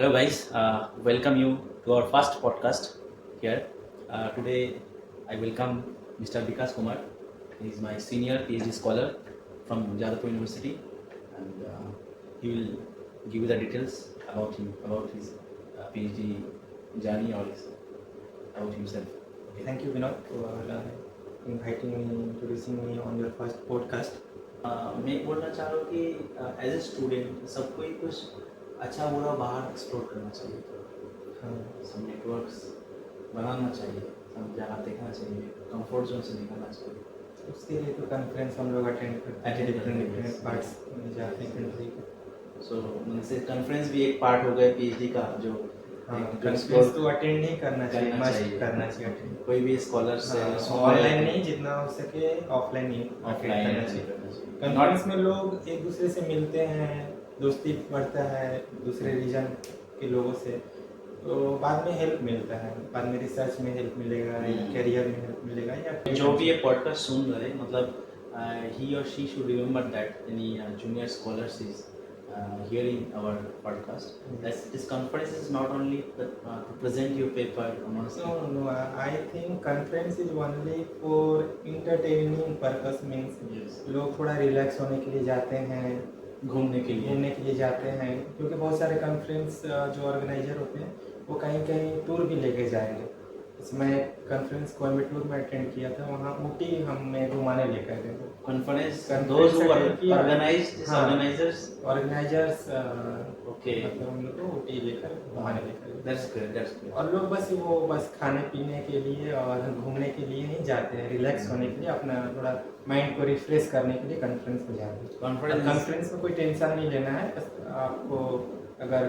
Hello, guys. Welcome you to our first podcast here. Today, I welcome Mr. Vikas Kumar. He is my senior PhD scholar from Jadavpur University, and he will give you the details about him, about his PhD journey or about himself. Okay. Thank you, Vinod, for inviting me, introducing me on your first podcast. मैं बोलना चाह रहा हूँ कि as a student सबको ही कुछ अच्छा बुरा बाहर एक्सप्लोर करना चाहिए, सब नेटवर्क्स बनाना चाहिए, सब जगह देखना चाहिए, कंफर्ट जोन से निकलना चाहिए। उसके लिए तो कॉन्फ्रेंस हम लोग अटेंड करते हैं, डिफरेंट पार्ट्स में जाते हैं कंट्री के। सो उनसे कॉन्फ्रेंस भी एक पार्ट हो गया पीएचडी का, जो कॉन्फ्रेंस तो अटेंड नहीं करना चाहिए, मस्ट करना चाहिए अटेंड। कोई भी स्कॉलर से ऑनलाइन नहीं, जितना हो सके ऑफलाइन ही अटेंड करना चाहिए। कॉन्फ्रेंस में लोग एक दूसरे से मिलते हैं, दोस्ती बढ़ता है दूसरे रीजन के लोगों से, तो बाद में हेल्प मिलता है, बाद में रिसर्च में हेल्प मिलेगा या करियर में हेल्प मिलेगा। या जो भी ये पॉडकास्ट सुन रहे, मतलब ही और she should remember that any junior scholars is hearing our podcast, that this conference is not only to present your paper amongst No, I think conference is only for entertaining purpose, means yes. लोग थोड़ा relax होने के लिए जाते हैं, घूमने के लिए जाते हैं, क्योंकि बहुत सारे कॉन्फ्रेंस जो ऑर्गेनाइजर होते हैं वो कहीं कहीं टूर भी लेके जाएंगे। इसमें कॉन्फ्रेंस कोयम्बटूर में अटेंड किया था, वहाँ ऊटी हमें घुमाने लेकर गए थे। कॉन्फ्रेंस ऑर्गेनाइजर्स ओके, मतलब हम लोग को ऊटी लेकर घुमाने लेकर गए। That's good. और लोग बस खाने पीने के लिए और घूमने के लिए नहीं जाते हैं, रिलैक्स होने के लिए, अपना थोड़ा माइंड को रिफ्रेश करने के लिए कॉन्फ्रेंस में जाते हैं। कॉन्फ्रेंस में कोई टेंशन नहीं लेना है, बस आपको अगर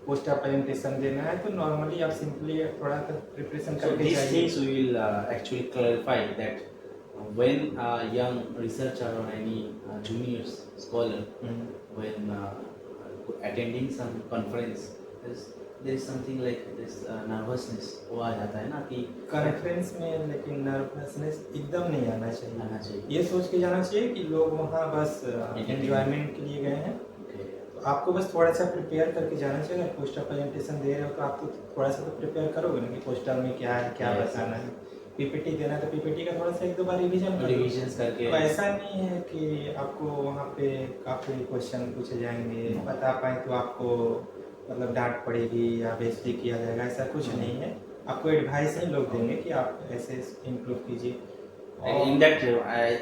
पोस्टर प्रेजेंटेशन देना है तो नॉर्मली आप सिंपली थोड़ा सा प्रिपरेशन करके जाइए। These things we will actually clarify that when a young researcher or any junior scholar when attending some conference, there is something like this nervousness वो आ जाता है ना कि कॉन्फ्रेंस में, लेकिन नर्वसनेस एकदम नहीं आना चाहिए। ये सोच के जाना चाहिए कि लोग वहाँ बस एंजॉयमेंट के लिए गए हैं, आपको बस थोड़ा सा प्रिपेयर करके जाना चाहिए। अगर पोस्टर प्रेजेंटेशन दे रहे हो तो आप तो थोड़ा सा तो प्रिपेयर करोगे ना कि पोस्टर में क्या है, क्या बताना है। पीपीटी देना तो पीपीटी का थोड़ा सा एक दो बार रिवीजन करके। तो ऐसा नहीं है कि आपको वहाँ पे काफ़ी क्वेश्चन पूछे जाएंगे, बता पाए तो आपको मतलब डांट पड़ेगी या बेइज्जती किया जाएगा, ऐसा कुछ नहीं है। आपको एडवाइस ही लोग देंगे कि आप ऐसे इम्प्रूव कीजिए। In that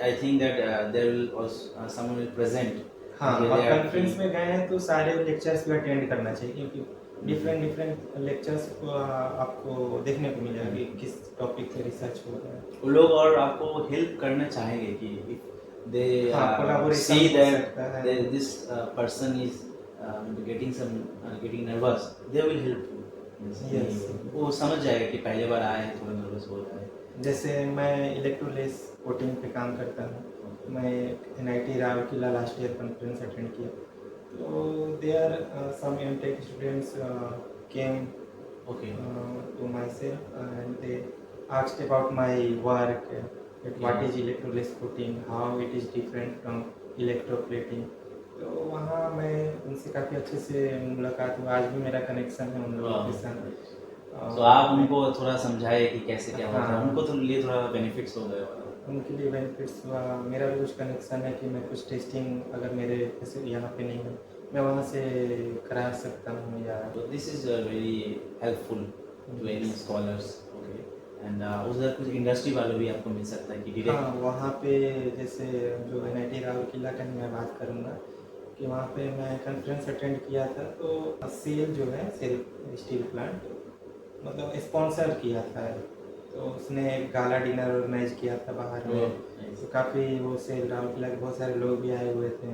I think that there will also someone will present। हाँ, और कॉन्फ्रेंस में गए हैं तो सारे लेक्चर्स भी अटेंड करना चाहिए, क्योंकि डिफरेंट लेक्चर्स आपको देखने को मिलेगा कि किस टॉपिक पे रिसर्च हो रहा है। वो लोग और आपको हेल्प करना चाहेंगे कि दे see that this person is getting nervous, they will help you। Yes। वो समझ जाएगा कि पहले बार आए हैं, थोड़ा नर्वस हो रहा है। जैसे मैं इलेक्ट्रोलेस कोटिंग पे काम करता हूँ, मैं NIT Rourkela last year conference attend किया, तो there some MTech students came to myself and they asked about my work, that what is electrolysis coating, how it is different from electroplating। तो वहाँ मैं उनसे काफ़ी अच्छे से मुलाकात हुआ, आज भी मेरा कनेक्शन है उन लोगों के साथ। तो आप उनको थोड़ा समझाए कि कैसे क्या होता है, उनको तो लिए थोड़ा बेनिफिट्स हो गए, उनके लिए बेनिफिट्स हुआ। मेरा भी कुछ कनेक्शन है कि मैं कुछ टेस्टिंग अगर मेरे यहाँ पे नहीं है, मैं वहाँ से करा सकता हूँ या। तो this is very helpful to any scholars. Okay, and उधर कुछ इंडस्ट्री वालों भी आपको मिल सकता है कि डायरेक्ट। हाँ, वहाँ पे जैसे जो NIT राउरकेला का ही मैं बात करूँगा कि वहाँ पे मैं कॉन्फ्रेंस अटेंड किया था, तो सेल जो है, सेल स्टील प्लांट मतलब स्पॉन्सर किया था, तो उसने एक गाला डिनर ऑर्गेनाइज किया था बाहर में, तो काफ़ी वो सेल राउरकेला के बहुत सारे लोग भी आए हुए थे,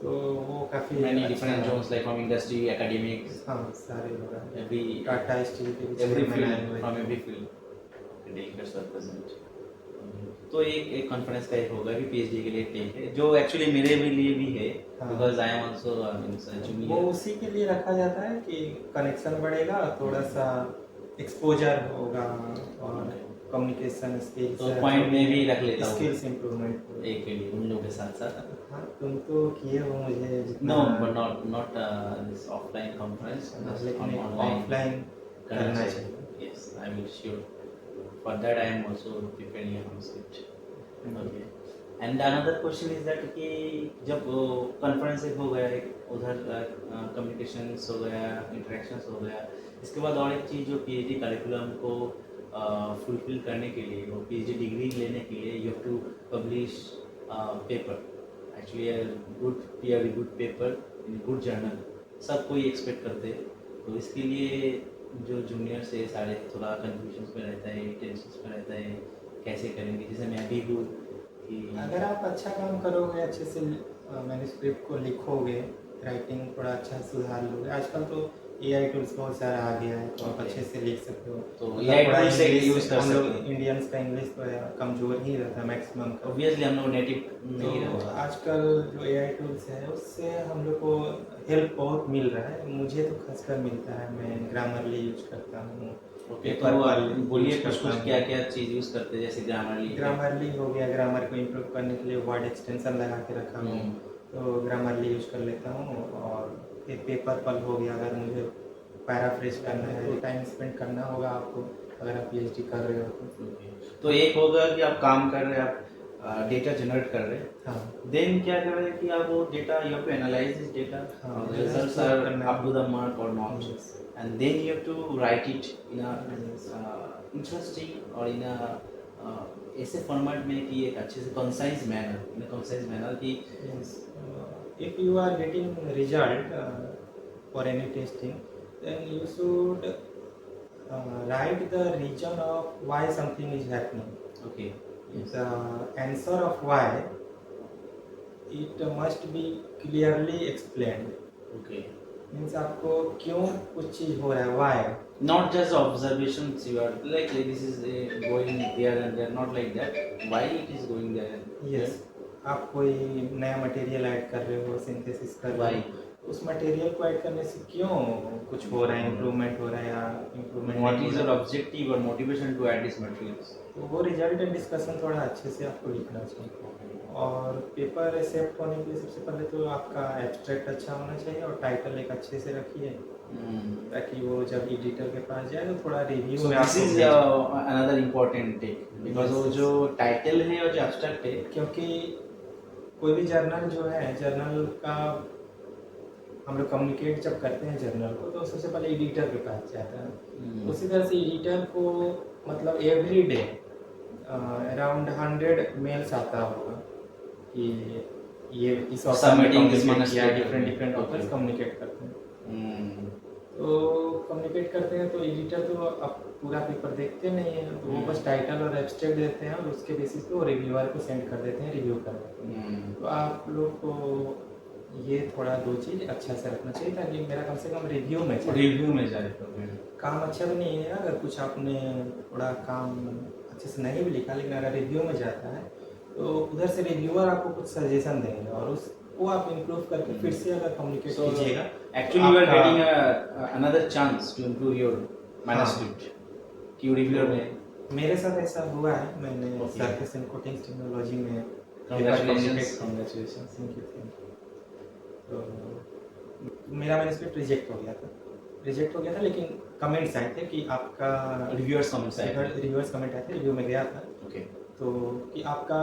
तो वो काफ़ी different zones like from industry, academics, हाँ सारे लोग आए, एवरी टाटा स्टील के every field, from every field delegates were present. तो एक कॉन्फ्रेंस का एक होगा भी पीएचडी के लिए टेक है, जो एक्चुअली मेरे भी लिए भी है, because I am also junior. वो उसी के लिए रखा जाता है कि कनेक्शन बढ़ेगा, थोड़ा सा एक्सपोजर होगा और कम्युनिकेशन स्किल्स, तो पॉइंट में भी रख लेता हूँ स्किल्स इंप्रूवमेंट एक के लिए उन लोगों के साथ साथ। हाँ तुम तो किए हो मुझे जितना No, but not this offline conference, just लेकिन on एक online. ऑफलाइन करना करना चाहिए. चाहिए। Yes, I will sure. For that, I am also preparing a home script. Okay. And another question is that कि जब वो conference एक हो गया, एक उधर communications हो गया, interactions हो गया, इसके बाद और एक चीज़ जो PhD curriculum को fulfill करने के लिए, वो PhD डिग्री लेने के लिए you have to publish paper. Actually a good peer reviewed paper in a good journal. सब कोई एक्सपेक्ट करते हैं, तो इसके लिए जो जूनियर से सारे थोड़ा कन्फ्यूजन में रहता है, टेंशन में रहता है, कैसे करेंगे, जैसे मैं भी हूँ कि अगर आप अच्छा काम करोगे, अच्छे से मैन्युस्क्रिप्ट को लिखोगे, राइटिंग थोड़ा अच्छा सुधार लोगे। आजकल तो एआई टूल्स बहुत सारा आ गया है, तो आप Okay. अच्छे से लिख सकते हो। तो मतलब AI थोड़ा tools से इंग्लिश use कर हम लोग सकते हैं। इंडियंस का इंग्लिश तो कमज़ोर ही रहता है मैक्सिमम का। ऑब्वियसली हम लोग नेटिव नहीं तो रहता। आजकल जो एआई टूल्स है उससे हम लोग को हेल्प बहुत मिल रहा है, मुझे तो खासकर मिलता है। मैं ग्रामरली यूज करता हूँ, ओके, तो पेपर आप पर बोलिए यूज कुछ करता कुछ हूँ। क्या क्या चीज़ यूज़ करते हैं, जैसे ग्रामरली ग्रामरली हो गया, ग्रामर को इम्प्रूव करने के लिए वर्ड एक्सटेंशन लगा के रखा हूँ, तो ग्रामरली यूज कर लेता हूँ। और फिर पेपर पल हो गया, अगर मुझे पैराफ्रेज करना है, टाइम स्पेंड करना होगा आपको अगर आप पीएचडी कर रहे हो तो। तो एक होगा कि आप काम कर रहे हैं, आप डेटा जनरेट कर रहे हैं, हाँ देन क्या कर रहे हैं कि आप वो data you have to analyze this data, हाँ, रिजल्ट्स analyze आर करना अप टू द मार्क और not, Yes. And then you have to write it in a Yes. Interesting और इन अ ऐसे फॉर्मेट में कि एक अच्छे से कंसाइज मैनर, इन अ कंसाइज मैनर कि Yes. If you are getting result for any testing, then you should write the reason of why something is happening. Okay The answer of why it must be clearly explained. Okay, means आपको क्यों कुछ चीज़ हो रहा है, Y. not just observations you are like this is going there and there, not like that, why it is going there and yes, आप कोई नया material add कर रहे हो, सिंथेसिस कर रहे Why? हो, उस मटेरियल को ऐड करने से क्यों कुछ हो रहा है, इम्प्रूवमेंट हो रहा है या improvement what is your objective or motivation to add these materials? तो वो रिजल्ट एंड डिस्कशन थोड़ा अच्छे से आपको लिखना चाहिए। और पेपर एक्सेप्ट होने के लिए सबसे पहले तो आपका एब्स्ट्रैक्ट अच्छा होना चाहिए और टाइटल एक अच्छे से रखिए, ताकि वो जब एडिटर के पास जाए तो थोड़ा रिव्यू So में this आपको is भेजे। another important take, because वो जो टाइटल है और जो एब्स्ट्रैक्ट है, क्योंकि कोई भी जर्नल जो है, जर्नल का हम लोग कम्युनिकेट जब करते हैं जर्नल को, तो सबसे पहले एडिटर के पास जाता है। उसी तरह से एडिटर को मतलब एवरी डे अराउंड 100 मेल्स आता होगा कि ये इस Submitting this कम्युनिकेट किया, manuscript। Different Okay. Authors communicate करते हैं। तो कम्युनिकेट करते हैं तो एडिटर तो अब पूरा पेपर देखते नहीं है, तो वो बस टाइटल और एब्स्ट्रैक्ट देते हैं और उसके बेसिस पे वो रिव्यूअर को सेंड कर देते हैं रिव्यू करने के। तो आप लोग को ये थोड़ा दो चीज़ अच्छा से रखना चाहिए, ताकि मेरा कम से कम रिव्यू में जाए। रिव्यू में जाए तो काम अच्छा भी नहीं है, अगर कुछ आपने थोड़ा काम अच्छे से नहीं भी लिखा, लेकिन अगर रिव्यू में जाता है तो उधर से रिव्यूअर आपको कुछ सजेशन देंगे और उसको आप इम्प्रूव करके फिर से अगर कम्युनिकेट So कीजिएगा। actually you are आपका- getting another chance to improve your manuscript कि रिव्यूअर में। मेरे साथ ऐसा हुआ है, मैंने Okay. Surface and coatings technology में Congratulations. Congratulation, thank you. तो मेरा मैन्युस्क्रिप्ट रिजेक्ट हो गया था, लेकिन कमेंट्स आए थे कि आपका रिव्यूअर्स कमेंट्स आए थे। रिव्यूअर्स कमेंट आए थे, रिव्यू में गया था ओके, तो कि आपका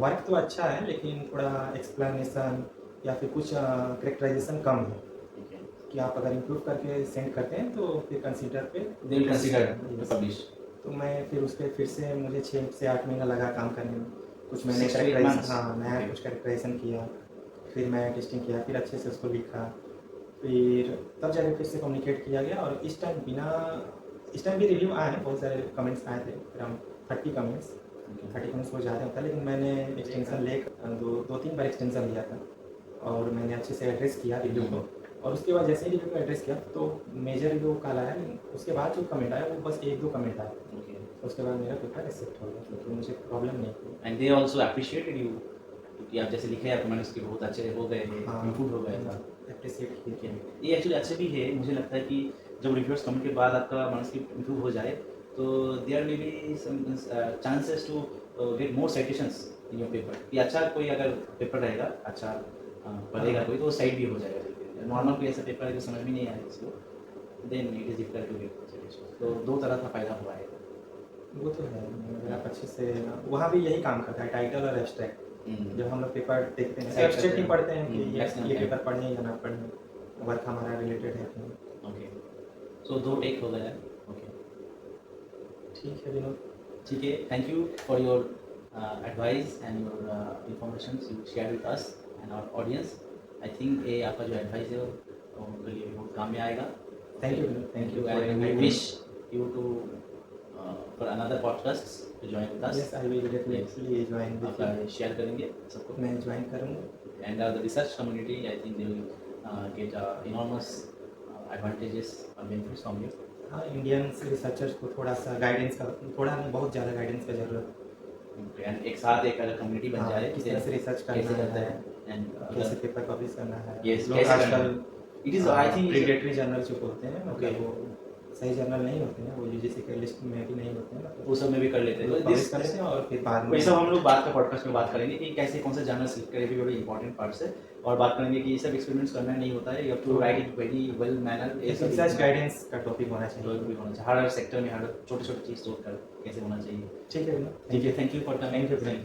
वर्क तो अच्छा है, लेकिन थोड़ा एक्सप्लेनेशन या फिर कुछ करेक्टराइजेशन कम है, ओके, कि आप अगर इम्प्रूव करके सेंड करते हैं तो फिर कंसीडर पे they will consider to publish. तो मैं फिर उस पर फिर से मुझे 6 से 8 महीना लगा काम करने में। कुछ मैंने 6 to 8 करेक्टराइजेशन, months? हाँ नया Okay. कुछ करेक्टराइजेशन किया, फिर मैं टेस्टिंग किया, फिर अच्छे से उसको लिखा, फिर तब जाके फिर से कम्युनिकेट किया गया। और इस टाइम भी रिव्यू आए हैं, बहुत सारे कमेंट्स आए थे, अराउंड 30 कमेंट्स बहुत ज़्यादा होता है, लेकिन मैंने एक्सटेंशन लेकर 2-3 बार एक्सटेंशन लिया था और मैंने अच्छे से एड्रेस किया रिव्यू को। और उसके बाद जैसे ही रिव्यू को एड्रेस किया तो मेजर रिव्यू कल आया, लेकिन उसके बाद जो कमेंट आया वो बस 1-2 कमेंट आए, तो उसके बाद मेरा पेपर एक्सेप्ट हो गया, तो मुझे प्रॉब्लम नहीं हुई। And they also appreciated you कि आप जैसे लिखे आपके मैन्युस्क्रिप्ट बहुत अच्छे हो गए हैं, हाँ, इम्प्रूव हो गया था। अप्रिशिएट किया। ये एक्चुअली अच्छे भी है, मुझे लगता है कि जब रिव्यूअर्स कमेंट के बाद आपका मैन्युस्क्रिप्ट इम्प्रूव हो जाए तो there may be some chances to get more citations in your paper कि अच्छा कोई अगर पेपर रहेगा अच्छा पढ़ेगा कोई तो वो साइड भी हो जाएगा। नॉर्मल कोई ऐसा पेपर है जो समझ में नहीं आया किसी को then it is difficult to get suggestion. तो दो तरह का फायदा हुआ है। वो तो है, अगर आप अच्छे से वहाँ भी यही काम करता है, टाइटल और एब्स्ट्रैक्ट। जब हम लोग पेपर देखते हैं Select एब्स्ट्रैक्ट ही करते हैं। पढ़ते हैं कि maximum ये time. पेपर पढ़ने या ना पढ़ने, वर्क हमारा रिलेटेड है कि नहीं। ओके सो दो टेक हो गया। ओके ठीक है विनोद, ठीक है, thank you for your advice and your information you share with us and our audience. I think ये आपका जो एडवाइस है वो उनके लिए बहुत काम में आएगा। Thank you Vinod, thank you for and we inviting wish you to for another podcast to join with us. Yes, I will definitely join with आपका you. शेयर करेंगे सबको मैं ज्वाइन करूँगा। and the research community I think they will get enormous advantages or benefits from you. हाँ, Indian researchers को थोड़ा सा गाइडेंस का, थोड़ा नहीं बहुत ज़्यादा गाइडेंस का ज़रूरत एंड एक साथ एक अगर कम्युनिटी बन हाँ, जाए किस तरह से रिसर्च कैसे करना करते है, हैं एंड कैसे पेपर पब्लिश करना है। Yes, लोग कैसे आजकल करना it is I think regulatory journal जो बोलते हैं, Okay. मतलब वो सही जर्नल नहीं होते हैं, वो यूजीसी के लिस्ट में भी नहीं होते हैं, मतलब वो सब में भी कर लेते हैं। पब्लिश कर लेते हैं और फिर बाद में ये सब हम लोग बात का पॉडकास्ट में बात करेंगे कि कैसे कौन सा जर्नल सिलेक्ट करें, भी बड़ी इंपॉर्टेंट पार्ट्स है। और बात करेंगे कि ये सब एक्सपेरिमेंट्स करना नहीं होता है, you have to write it very well manner. ये सब रिसर्च गाइडेंस का टॉपिक होना चाहिए। भी होना चाहिए हर सेक्टर में, हर छोटे छोटे चीज़ सोच कर कैसे होना चाहिए। ठीक है विनोद, ठीक है, thank you for thank you coming.